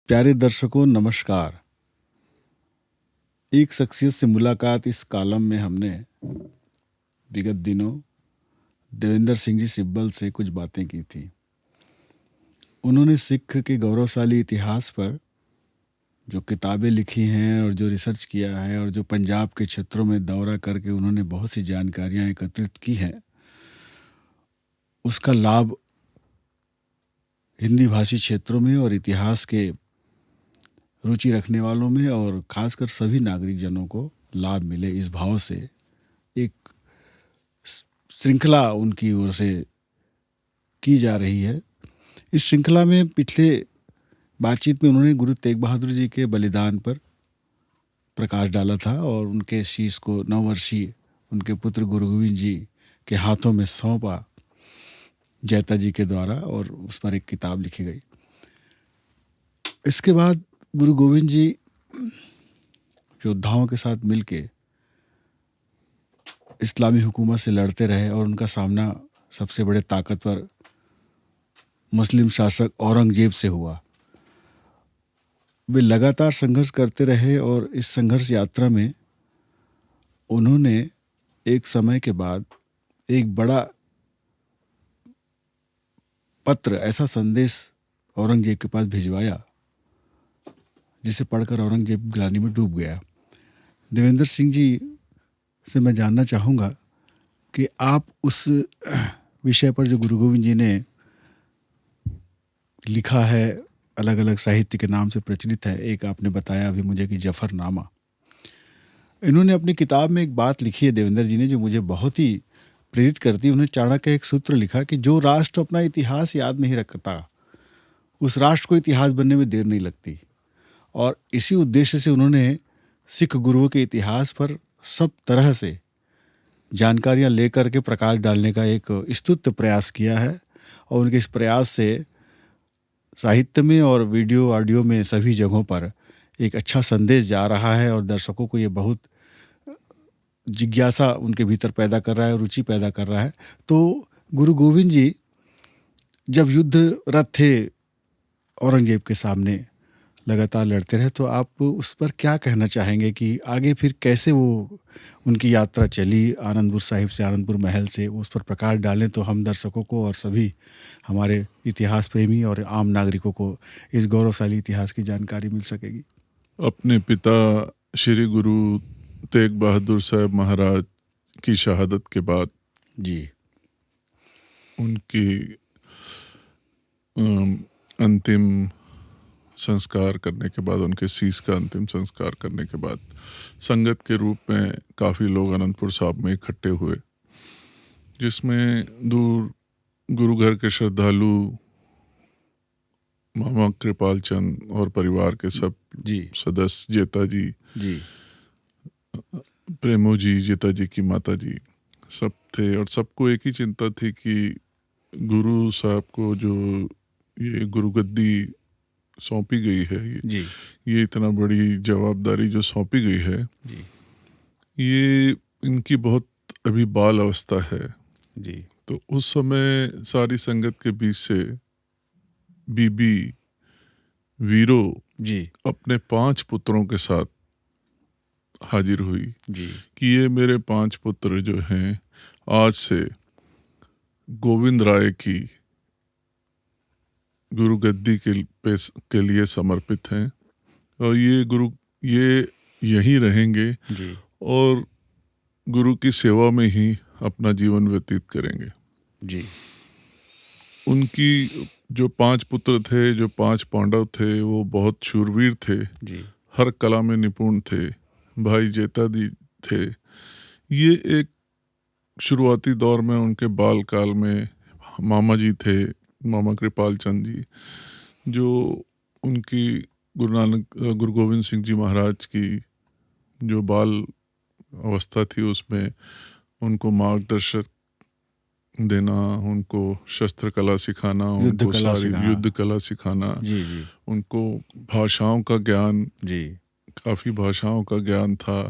प्यारे दर्शकों नमस्कार। एक शख्सियत से मुलाकात इस कॉलम में हमने विगत दिनों देवेंद्र सिंह जी सिब्बल से कुछ बातें की थी। उन्होंने सिख के गौरवशाली इतिहास पर जो किताबें लिखी हैं और जो रिसर्च किया है और जो पंजाब के क्षेत्रों में दौरा करके उन्होंने बहुत सी जानकारियां एकत्रित की हैं, उसका लाभ हिंदी भाषी क्षेत्रों में और इतिहास के रुचि रखने वालों में और खासकर सभी नागरिक जनों को लाभ मिले, इस भाव से एक श्रृंखला उनकी ओर से की जा रही है। इस श्रृंखला में पिछले बातचीत में उन्होंने गुरु तेग बहादुर जी के बलिदान पर प्रकाश डाला था और उनके शीश को 9 वर्षीय उनके पुत्र गुरु गोविंद जी के हाथों में सौंपा जैता जी के द्वारा और उस पर एक किताब लिखी गई। इसके बाद गुरु गोविंद जी योद्धाओं के साथ मिलके इस्लामी हुकूमत से लड़ते रहे और उनका सामना सबसे बड़े ताकतवर मुस्लिम शासक औरंगजेब से हुआ। वे लगातार संघर्ष करते रहे और इस संघर्ष यात्रा में उन्होंने एक समय के बाद एक बड़ा पत्र, ऐसा संदेश औरंगजेब के पास भिजवाया जिसे पढ़कर औरंगजेब ग्लानि में डूब गया। देवेंद्र सिंह जी से मैं जानना चाहूँगा कि आप उस विषय पर जो गुरु गोविंद जी ने लिखा है, अलग अलग साहित्य के नाम से प्रचलित है, एक आपने बताया अभी मुझे कि जफरनामा, इन्होंने अपनी किताब में एक बात लिखी है देवेंद्र जी ने जो मुझे बहुत ही प्रेरित करती है। उन्होंने चाणक्य एक सूत्र लिखा कि जो राष्ट्र अपना इतिहास याद नहीं रखता उस राष्ट्र को इतिहास बनने में देर नहीं लगती। और इसी उद्देश्य से उन्होंने सिख गुरुओं के इतिहास पर सब तरह से जानकारियां लेकर के प्रकाश डालने का एक स्तुत्य प्रयास किया है और उनके इस प्रयास से साहित्य में और वीडियो ऑडियो में सभी जगहों पर एक अच्छा संदेश जा रहा है और दर्शकों को ये बहुत जिज्ञासा उनके भीतर पैदा कर रहा है, रुचि पैदा कर रहा है। तो गुरु गोविंद जी जब युद्धरत थे औरंगजेब के सामने, लगातार लड़ते रहे, तो आप उस पर क्या कहना चाहेंगे कि आगे फिर कैसे वो उनकी यात्रा चली आनंदपुर साहिब से, आनंदपुर महल से, उस पर प्रकाश डालें तो हम दर्शकों को और सभी हमारे इतिहास प्रेमी और आम नागरिकों को इस गौरवशाली इतिहास की जानकारी मिल सकेगी। अपने पिता श्री गुरु तेग बहादुर साहब महाराज की शहादत के बाद जी, उनकी अंतिम संस्कार करने के बाद, उनके शीश का अंतिम संस्कार करने के बाद संगत के रूप में काफ़ी लोग अनंतपुर साहब में इकट्ठे हुए, जिसमें दूर गुरु घर के श्रद्धालु मामा कृपाल चंद और परिवार के सब जी, सदस्य, जेता जी, जी, प्रेमो जी, जेता जी की माता जी, सब थे। और सबको एक ही चिंता थी कि गुरु साहब को जो ये गुरु गद्दी सौंपी गई है, जी, ये इतना बड़ी जवाबदारी जो सौंपी गई है, जी, ये इनकी बहुत अभी बाल अवस्था है। जी, तो उस समय सारी संगत के बीच से बीबी वीरो जी, अपने 5 पुत्रों के साथ हाजिर हुई जी, कि ये मेरे 5 पुत्र जो हैं आज से गोविंद राय की गुरु गद्दी के लिए समर्पित हैं और ये यहीं रहेंगे जी, और गुरु की सेवा में ही अपना जीवन व्यतीत करेंगे। जी, उनकी जो 5 पुत्र थे, जो 5 पांडव थे, वो बहुत शूरवीर थे, जी, हर कला में निपुण थे। भाई जेता जी थे। ये एक शुरुआती दौर में उनके बाल काल में मामा जी थे, मामा कृपाल चंद जी, जो उनकी गुरु गोविंद सिंह जी महाराज की जो बाल अवस्था थी उसमें उनको मार्गदर्शक देना, उनको शस्त्र कला सिखाना, युद्ध उनको कला सारी सिखाना। युद्ध कला सिखाना, जी, जी, उनको भाषाओं का ज्ञान, जी, काफ़ी भाषाओं का ज्ञान था।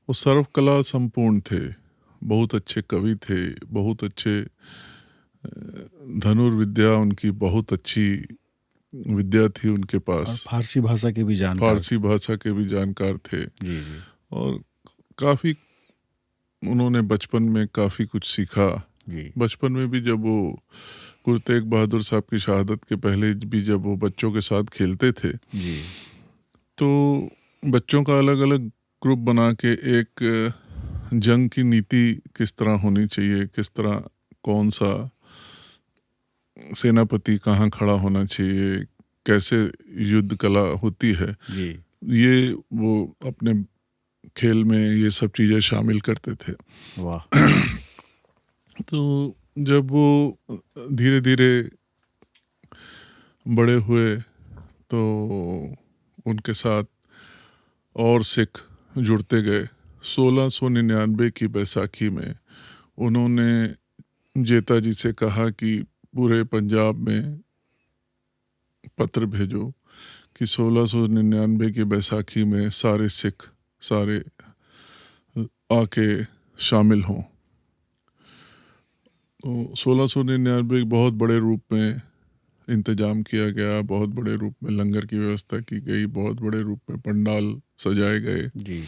वो सर्व कला संपूर्ण थे, बहुत अच्छे कवि थे, बहुत अच्छे धनुर्विद्या उनकी बहुत अच्छी विद्या थी उनके और पास, फारसी भाषा के भी जानकार फारसी भाषा के भी जानकार थे। जी जी और काफ़ी उन्होंने बचपन में काफ़ी कुछ सीखा। जी बचपन में भी जब वो गुरु तेग बहादुर साहब की शहादत के पहले भी जब वो बच्चों के साथ खेलते थे, जी तो बच्चों का अलग अलग ग्रुप बना के एक जंग की नीति किस तरह होनी चाहिए, किस तरह कौन सा सेनापति कहाँ खड़ा होना चाहिए, कैसे युद्ध कला होती है, जी ये वो अपने खेल में ये सब चीज़ें शामिल करते थे। वाह तो जब वो धीरे धीरे बड़े हुए तो उनके साथ और सिख जुड़ते गए। 1699 की बैसाखी में उन्होंने जेता जी से कहा कि पूरे पंजाब में पत्र भेजो कि 1699 की बैसाखी में सारे सिख सारे आके शामिल हों। तो 1699 एक बहुत बड़े रूप में इंतजाम किया गया, बहुत बड़े रूप में लंगर की व्यवस्था की गई, बहुत बड़े रूप में पंडाल सजाए गए। जी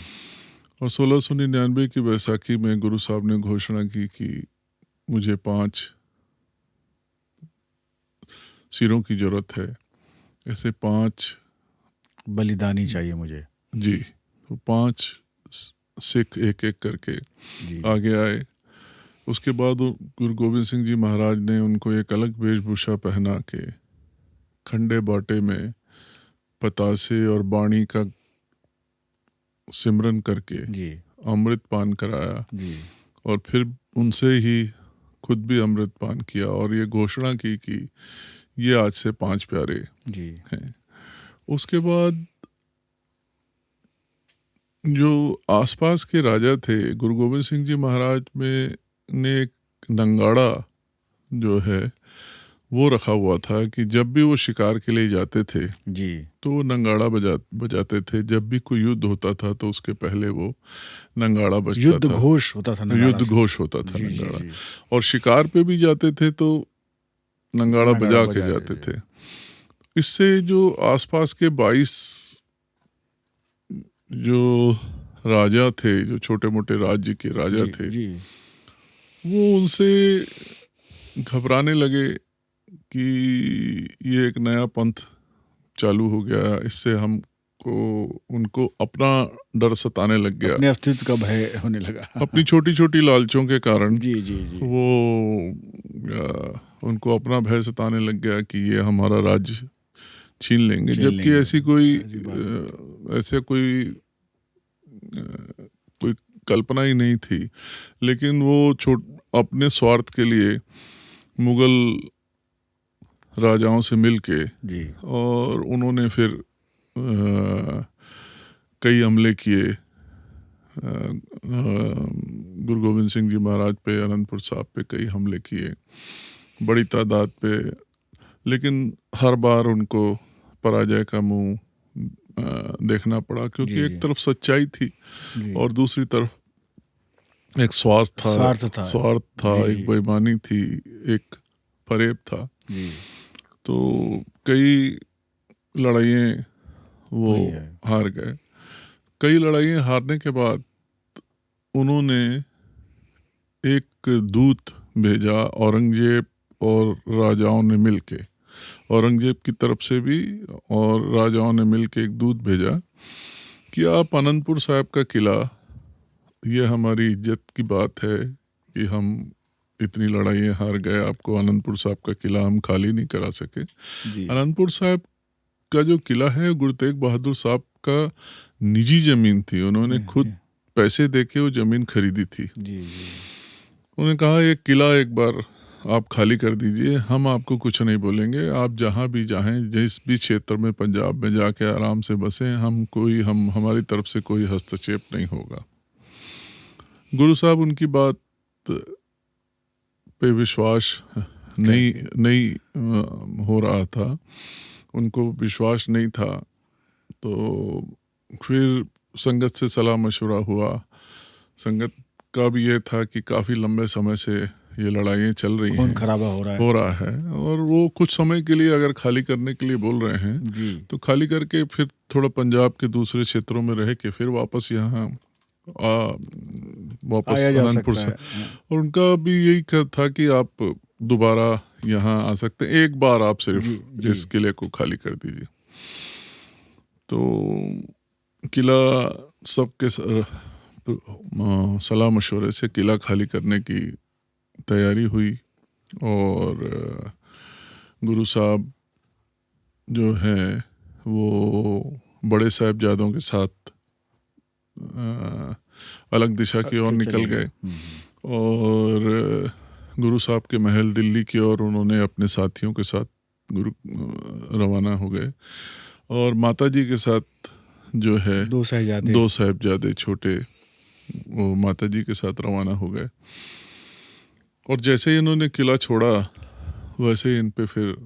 और 1699 की बैसाखी में गुरु साहब ने घोषणा की कि मुझे 5 सिरों की जरूरत है। ऐसे 5 बलिदानी चाहिए मुझे जी, तो 5 सिख एक एक करके जी आगे आए। उसके बाद गुरु गोविंद सिंह जी महाराज ने उनको एक अलग वेशभूषा पहना के खंडे बाटे में पतासे और बाणी का सिमरन करके जी अमृत पान कराया जी और फिर उनसे ही खुद भी अमृत पान किया और ये घोषणा की कि ये आज से 5 प्यारे जी हैं। उसके बाद जो आसपास के राजा थे, गुरु गोविंद सिंह जी महाराज में ने एक नंगाड़ा जो है वो रखा हुआ था कि जब भी वो शिकार के लिए जाते थे जी तो वो नंगाड़ा बजाते थे। जब भी कोई युद्ध होता था तो उसके पहले वो नंगाड़ा बजता युद्ध था। घोष होता था नगाड़ा युद्ध से घोष होता था जी जी नंगाड़ा। जी और शिकार पे भी जाते थे तो नंगाड़ा नगाड़ा बजा के बजाते जाते थे थे। इससे जो आसपास के 22 जो राजा थे, जो छोटे मोटे राज्य के राजा जी थे, जी वो उनसे घबराने लगे कि ये एक नया पंथ चालू हो गया, इससे हमको उनको अपना डर सताने लग गया। अपने अस्तित्व का भय होने लगा अपनी छोटी छोटी लालचों के कारण जी जी जी वो उनको अपना भय सताने लग गया कि ये हमारा राज्य छीन लेंगे। छीन जबकि लेंगे ऐसी कोई ऐसी बात नहीं थी ऐसे कोई कल्पना ही नहीं थी। लेकिन वो अपने स्वार्थ के लिए मुगल राजाओं से मिलके जी और उन्होंने फिर कई हमले किए गुरु गोविंद सिंह जी महाराज पे, अनंतपुर साहब पे कई हमले किए बड़ी तादाद पे। लेकिन हर बार उनको पराजय का मुंह देखना पड़ा, क्योंकि जी एक जी तरफ सच्चाई थी जी और दूसरी तरफ एक स्वार्थ था स्वार्थ था, जी एक जी बेईमानी थी, एक फरेब था। जी तो कई लड़ाइयाँ वो हुई है हार गए। कई लड़ाइयाँ हारने के बाद उन्होंने एक दूत भेजा औरंगजेब और राजाओं ने मिलके, औरंगजेब की तरफ से भी और राजाओं ने मिलके एक दूत भेजा कि आप अनंतपुर साहब का किला, ये हमारी इज्जत की बात है कि हम इतनी लड़ाइयाँ हार गए, आपको अनंतपुर साहब का किला हम खाली नहीं करा सके। जी अनंतपुर साहब का जो किला है गुरु तेग बहादुर साहब का निजी जमीन थी, उन्होंने खुद पैसे देके वो जमीन खरीदी थी। जी जी उन्होंने कहा ये किला एक बार आप खाली कर दीजिए, हम आपको कुछ नहीं बोलेंगे, आप जहाँ भी जाएं, जिस भी क्षेत्र में पंजाब में जाके आराम से बसें, हम हमारी तरफ से कोई हस्तक्षेप नहीं होगा। गुरु साहब उनकी बात पे विश्वास नहीं नहीं हो रहा था, उनको विश्वास नहीं था। तो फिर संगत से सलाह मशवरा हुआ। संगत का भी ये था कि काफ़ी लंबे समय से ये लड़ाइयाँ चल रही खून हैं, खराबा हो रहा है। और वो कुछ समय के लिए अगर खाली करने के लिए बोल रहे हैं जी। तो खाली करके फिर थोड़ा पंजाब के दूसरे क्षेत्रों में रह के फिर वापस यहाँ वापस आया जा अनंतपुर सकता से, है। हाँ। और उनका भी यही था कि आप दोबारा यहाँ आ सकते हैं, एक बार आप सिर्फ जी, जी। इस किले को खाली कर दीजिए। तो किला सबके सलाह मशवरे से किला खाली करने की तैयारी हुई, और गुरु साहब जो है वो बड़े साहिबजादों के साथ अलग दिशा की ओर निकल गए, और गुरु साहब के महल दिल्ली की ओर उन्होंने अपने साथियों के साथ रवाना हो गए, और माता जी के साथ जो है दो शहजादे। दो साहिबजादे छोटे वो माता जी के साथ रवाना हो गए। और जैसे ही इन्होंने किला छोड़ा वैसे ही इन पे फिर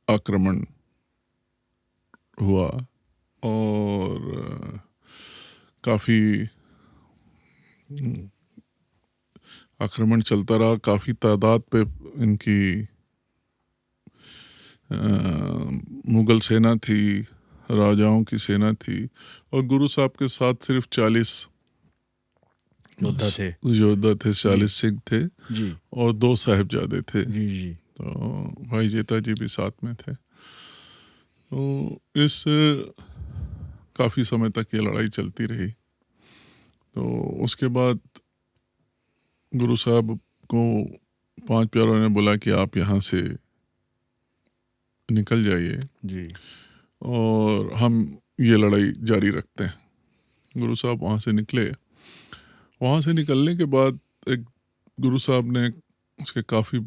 आक्रमण हुआ, और काफ़ी आक्रमण चलता रहा। काफ़ी तादाद पे इनकी मुग़ल सेना थी, राजाओं की सेना थी, और गुरु साहब के साथ सिर्फ 40 योद्धा थे। 40 सिख थे, जी, और 2 साहिबजादे थे। जी, जी। तो भाई जेता जी भी साथ में थे। तो इस काफ़ी समय तक ये लड़ाई चलती रही। तो उसके बाद गुरु साहब को 5 प्यारों ने बोला कि आप यहाँ से निकल जाइए जी। और हम ये लड़ाई जारी रखते हैं। गुरु साहब वहाँ से निकले। वहाँ से निकलने के बाद एक गुरु साहब ने उसके काफ़ी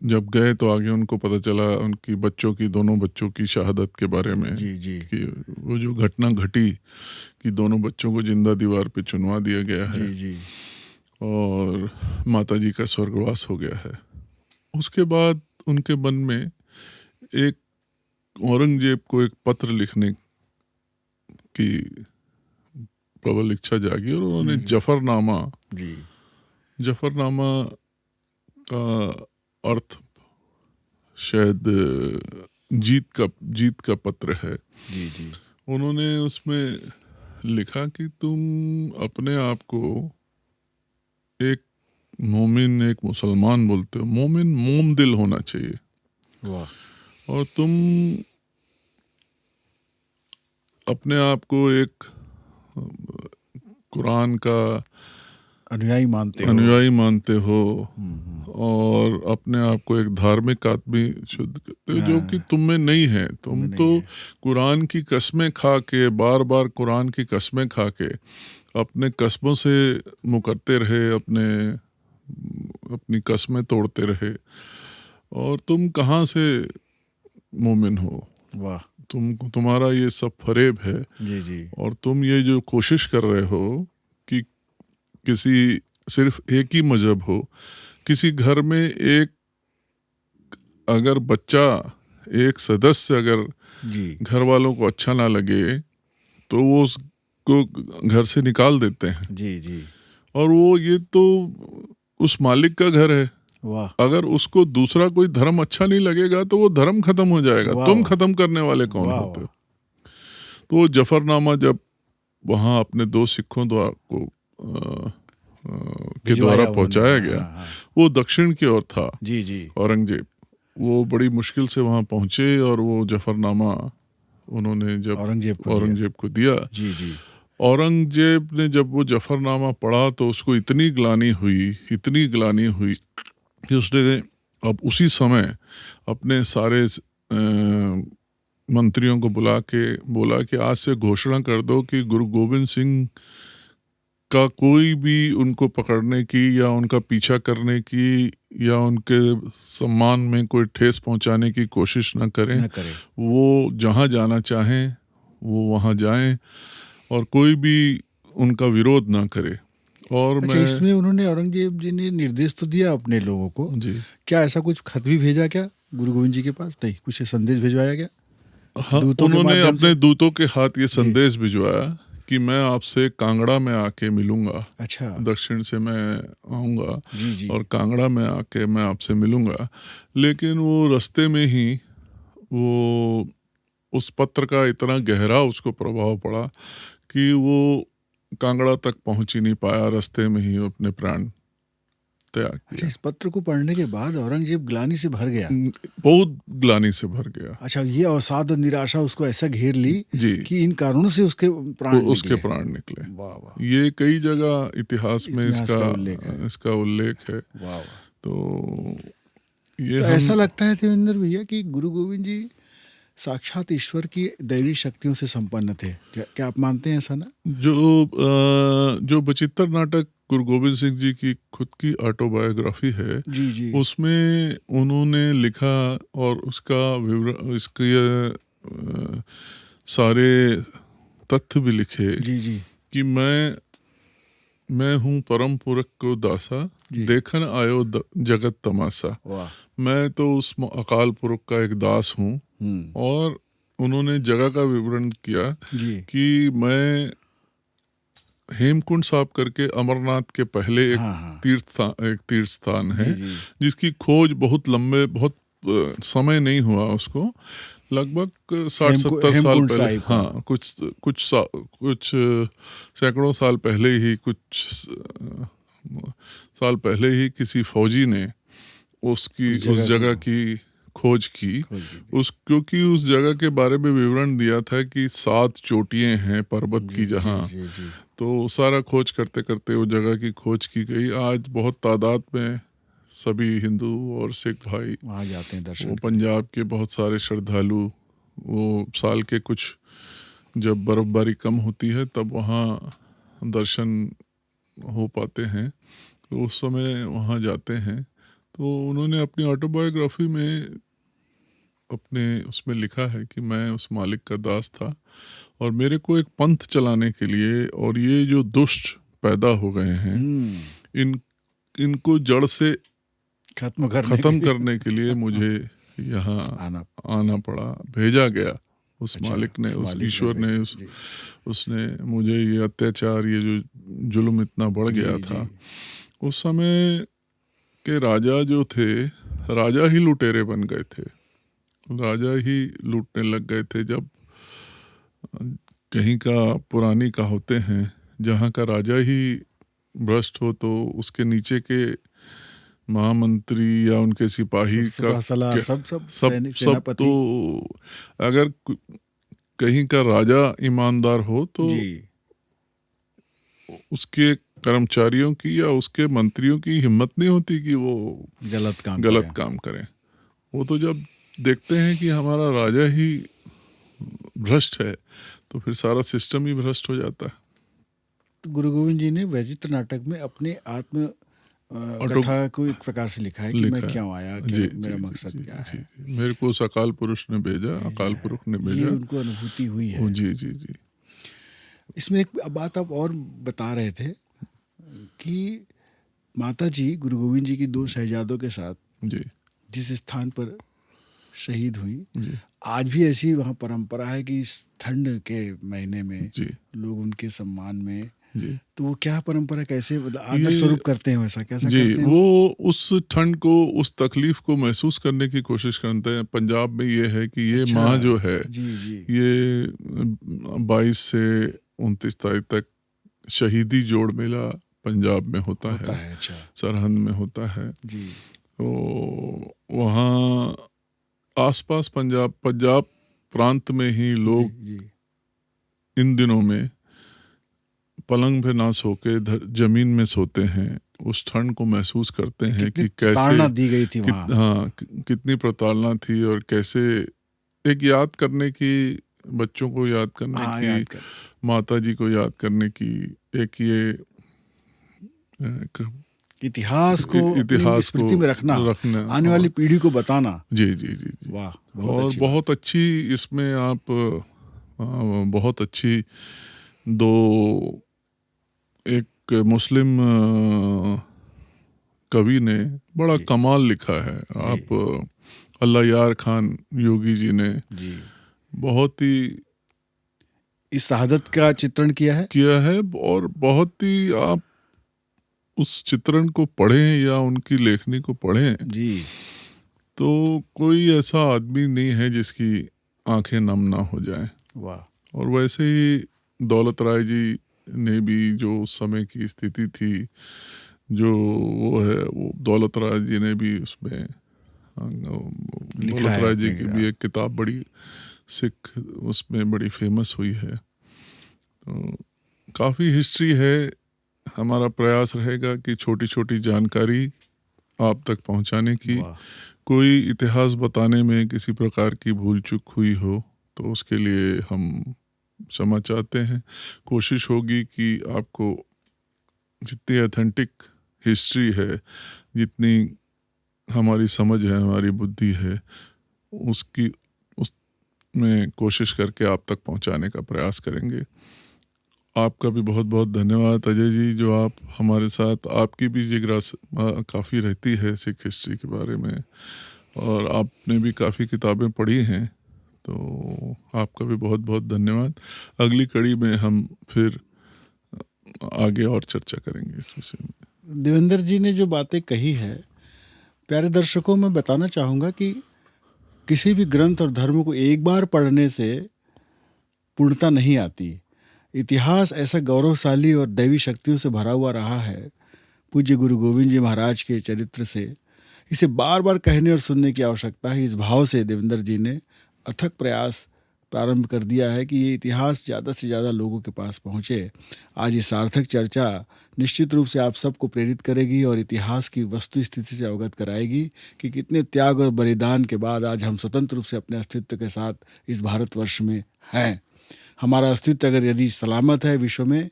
जब गए तो आगे उनको पता चला उनकी बच्चों की, दोनों बच्चों की शहादत के बारे में, जी, जी। कि वो जो घटना घटी कि दोनों बच्चों को जिंदा दीवार पे चुनवा दिया गया है, जी, जी। और माता जी का स्वर्गवास हो गया है। उसके बाद उनके मन में एक औरंगजेब को एक पत्र लिखने की प्रबल इच्छा जागी, और उन्होंने जफरनामा, जी। जफरनामा का अर्थ शायद जीत का पत्र है। जी, जी। उन्होंने उसमें लिखा कि तुम अपने आप को एक मोमिन, एक मुसलमान बोलते हो। मोमिन मोम दिल होना चाहिए, वाह। और तुम अपने आप को एक कुरान का अनुयायी मानते हो। अनुयायी मानते हो, हम्म। और अपने आप को एक धार्मिक आदमी शुद्ध करते हो, जो कि हाँ, तुम में नहीं है। तुम में तो नहीं है। कुरान की कस्में खा के, बार बार कुरान की कस्में खा के अपने कस्मों से मुकरते रहे, अपनी कस्में तोड़ते रहे, और तुम कहाँ से मोमिन हो? वाह। तुम्हारा ये सब फरेब है, जी, जी। और तुम ये जो कोशिश कर रहे हो कि किसी सिर्फ एक ही मजहब हो, किसी घर में एक अगर बच्चा, एक सदस्य अगर जी। घर वालों को अच्छा ना लगे तो वो उसको घर से निकाल देते हैं, जी, जी। और वो ये तो उस मालिक का घर है। वाह। अगर उसको दूसरा कोई धर्म अच्छा नहीं लगेगा तो वो धर्म खत्म हो जाएगा। वाह, तुम वाह। खत्म करने वाले कौन वाह, होते वाह। हो? तो वो जफरनामा जब वहाँ अपने 2 सिखों के द्वारा भिजवाया उन्होंने। पहुंचाया हाँ, गया, हाँ, हाँ। वो दक्षिण की ओर था। जी, जी। औरंगजेब वो बड़ी मुश्किल से वहाँ पहुँचे, और वो जफरनामा उन्होंने जब औरंगजेब को दिया, जी, जी। औरंगजेब ने जब वो जफरनामा पढ़ा तो उसको इतनी ग्लानि हुई कि उसने अब उसी समय अपने सारे मंत्रियों को बुला के बोला कि आज से घोषणा कर दो कि गुरु गोविंद सिंह का कोई भी उनको पकड़ने की या उनका पीछा करने की या उनके सम्मान में कोई ठेस पहुंचाने की कोशिश न करें। वो जहां जाना चाहें वो वहां जाएं, और कोई भी उनका विरोध ना करे। और अच्छा, इसमें उन्होंने, औरंगजेब जी ने निर्देश तो दिया अपने लोगों को जी, क्या ऐसा कुछ खत भी भेजा क्या गुरु गोविंद जी के पास? नहीं, कुछ संदेश भिजवाया क्या हाँ, दूतों के उन्होंने माध्यम अपने से? दूतों के हाथ ये संदेश भिजवाया कि मैं आपसे कांगड़ा में आके मिलूंगा, अच्छा। दक्षिण से मैं आऊँगा जी जी। और कांगड़ा में आके मैं आपसे मिलूंगा। लेकिन वो रास्ते में ही वो उस पत्र का इतना गहरा उसको प्रभाव पड़ा कि वो कांगड़ा तक पहुंच ही नहीं पाया, रास्ते में ही अपने प्राण त्याग अच्छा, दिया। इस पत्र को पढ़ने के बाद औरंगजेब ग्लानि से भर गया। बहुत ग्लानि से भर गया। अच्छा, ये अवसाद और निराशा उसको ऐसा घेर ली जी, कि इन कारणों से उसके प्राण उसके निकले। प्राण निकले। वाह वाह। ये कई जगह इतिहास में इतिहास का उल्लेख है। इसका उल्लेख है। वाह वाह। तो ये तो हम ऐसा लगता है देवेंद्र भैया कि गुरु गोविंद जी साक्षात ईश्वर की दैवी शक्तियों से संपन्न थे। क्या आप मानते हैं ऐसा ना? जो बचित्तर नाटक गुरु गोविंद सिंह जी की खुद की ऑटोबायोग्राफी है, जी जी उसमें उन्होंने लिखा और उसका विवरण, इसके सारे तथ्य भी लिखे जी जी कि मैं हूँ परम पुरख को दासा, जी। देखन आयो जगत तमाशा। वाह। मैं तो उस अकाल पुरख का एक दास हूँ। और उन्होंने जगह का विवरण किया जी। कि मैं हेमकुंड साहब करके अमरनाथ के पहले एक हाँ हाँ। तीर्थ स्थान है, जी जी जिसकी खोज बहुत समय नहीं हुआ उसको, लगभग 60-70 साल हेमकुंड पहले, साहिब का। हाँ कुछ सैकड़ों साल पहले ही, साल पहले ही किसी फौजी ने उस जगह की खोज की। खोज की। क्योंकि उस जगह के बारे में विवरण दिया था कि 7 चोटियां हैं पर्वत जी की जी जहाँ। जी जी। तो सारा खोज करते करते वो जगह की खोज की गई। आज बहुत तादाद में सभी हिंदू और सिख भाई वहाँ जाते हैं दर्शन वो करने। पंजाब के बहुत सारे श्रद्धालु, वो साल के कुछ जब बर्फबारी कम होती है तब वहाँ दर्शन हो पाते हैं, तो उस समय वहाँ जाते हैं। तो उन्होंने अपनी ऑटोबायोग्राफी में अपने उसमें लिखा है कि मैं उस मालिक का दास था और मेरे को एक पंथ चलाने के लिए और ये जो दुष्ट पैदा हो गए हैं इन इनको जड़ से खत्म करने के लिए मुझे यहाँ आना। आना पड़ा, भेजा गया। उस अच्छा, मालिक ने, उस मालिक ने ईश्वर ने, जी उसने मुझे ये अत्याचार, ये जो जुल्म इतना बढ़ जी गया जी। था। उस समय के राजा जो थे, राजा ही लुटेरे बन गए थे, राजा ही लूटने लग गए थे। जब कहीं का पुरानी कहावतें हैं, जहाँ का राजा ही भ्रष्ट हो तो उसके नीचे के महामंत्री या उनके सिपाही का सलाह क्या, सब सब सब सब तो, सेनापति। अगर कहीं का राजा ईमानदार हो तो जी उसके कर्मचारियों की या उसके मंत्रियों की हिम्मत नहीं होती कि वो गलत काम करें। वो तो जब देखते हैं कि हमारा राजा ही भ्रष्ट है तो फिर सारा सिस्टम ही भ्रष्ट हो जाता है। तो गुरु गोविंद जी ने वैचित्र नाटक में अपने आत्म कथा को एक प्रकार से लिखा है कि मैं लिखा है। क्यों आया, जी मेरा जी मकसद जी क्या जी है। जी। मेरे को उस अकाल पुरुष ने भेजा, अकाल पुरुष ने ये भेजा। उनको अनुभूति हुई है। जी जी जी। इसमें एक बात आप और बता रहे थे कि माता जी गुरु गोविंद जी की 2 शहजादों के साथ जी जिस स्थान पर शहीद हुई, जी आज भी ऐसी वहाँ परंपरा है कि इस ठंड के महीने में जी लोग उनके सम्मान में, जी। तो वो क्या परंपरा, कैसे आदर ये स्वरूप करते हैं, वैसा कैसा जी, करते हैं वो उस ठंड को, उस तकलीफ को महसूस करने की कोशिश करते हैं। पंजाब में ये है कि ये अच्छा, माह जो है, जी जी ये 22 से 29 तारीख तक शहीदी जोड़ मेला पंजाब में होता है, अच्छा सरहंद में होता है। जी तो वहाँ आसपास पंजाब प्रांत में ही जी लोग जी। इन दिनों में पलंग पे ना सो के जमीन में सोते हैं, उस ठंड को महसूस करते हैं कितनी कि कैसे प्रताड़ना दी गई थी वहाँ। कितनी प्रताड़ना थी और कैसे एक याद करने की, बच्चों को याद करने हाँ, की, याद कर। माता जी को याद करने की, एक ये एक इतिहास को अपनी इतिहास को स्मृति में रखना, रखना। आने वाली पीढ़ी को बताना। जी जी जी जी। वाह, बहुत और अच्छी बात। बहुत अच्छी इसमें आप बहुत अच्छी दो, एक मुस्लिम कवि ने बड़ा जी कमाल लिखा है। जी आप अल्लाह यार खान योगी जी ने जी। बहुत ही इस शहादत का चित्रण किया है। किया है। और बहुत ही आप उस चित्रण को पढ़ें या उनकी लेखनी को पढ़ें जी। तो कोई ऐसा आदमी नहीं है जिसकी आंखें नम ना हो जाएं। वाह। और वैसे ही दौलत राय जी ने भी जो उस समय की स्थिति थी, जो वो है, वो दौलत राय जी ने भी उसमें लिखा दौलत है राय जी अपने की भी एक किताब बड़ी सिख उसमें बड़ी फेमस हुई है। तो काफ़ी हिस्ट्री है। हमारा प्रयास रहेगा कि छोटी छोटी जानकारी आप तक पहुंचाने की। वाह। कोई इतिहास बताने में किसी प्रकार की भूल चूक हुई हो तो उसके लिए हम क्षमा चाहते हैं। कोशिश होगी कि आपको जितनी ऑथेंटिक हिस्ट्री है, जितनी हमारी समझ है, हमारी बुद्धि है, उसकी उसमें कोशिश करके आप तक पहुंचाने का प्रयास करेंगे। आपका भी बहुत बहुत धन्यवाद अजय जी, जो आप हमारे साथ, आपकी भी जिज्ञासा काफ़ी रहती है सिख हिस्ट्री के बारे में, और आपने भी काफ़ी किताबें पढ़ी हैं। तो आपका भी बहुत बहुत धन्यवाद। अगली कड़ी में हम फिर आगे और चर्चा करेंगे इस विषय में। देवेंद्र जी ने जो बातें कही है, प्यारे दर्शकों, मैं बताना चाहूँगा कि किसी भी ग्रंथ और धर्म को एक बार पढ़ने से पूर्णता नहीं आती। इतिहास ऐसा गौरवशाली और दैवी शक्तियों से भरा हुआ रहा है, पूज्य गुरु गोविंद जी महाराज के चरित्र से। इसे बार बार कहने और सुनने की आवश्यकता है। इस भाव से देवेंद्र जी ने अथक प्रयास प्रारंभ कर दिया है कि ये इतिहास ज़्यादा से ज़्यादा लोगों के पास पहुँचे। आज ये सार्थक चर्चा निश्चित रूप से आप सबको प्रेरित करेगी और इतिहास की वस्तु स्थिति से अवगत कराएगी कि कितने त्याग और बलिदान के बाद आज हम स्वतंत्र रूप से अपने अस्तित्व के साथ इस भारतवर्ष में हैं। हमारा अस्तित्व अगर यदि सलामत है विश्व में,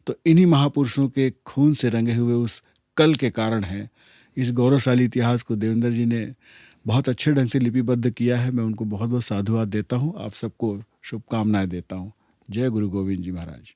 तो इन्हीं महापुरुषों के खून से रंगे हुए उस कल के कारण है। इस गौरवशाली इतिहास को देवेंद्र जी ने बहुत अच्छे ढंग से लिपिबद्ध किया है। मैं उनको बहुत बहुत साधुवाद देता हूँ। आप सबको शुभकामनाएं देता हूँ। जय गुरु गोविंद जी महाराज।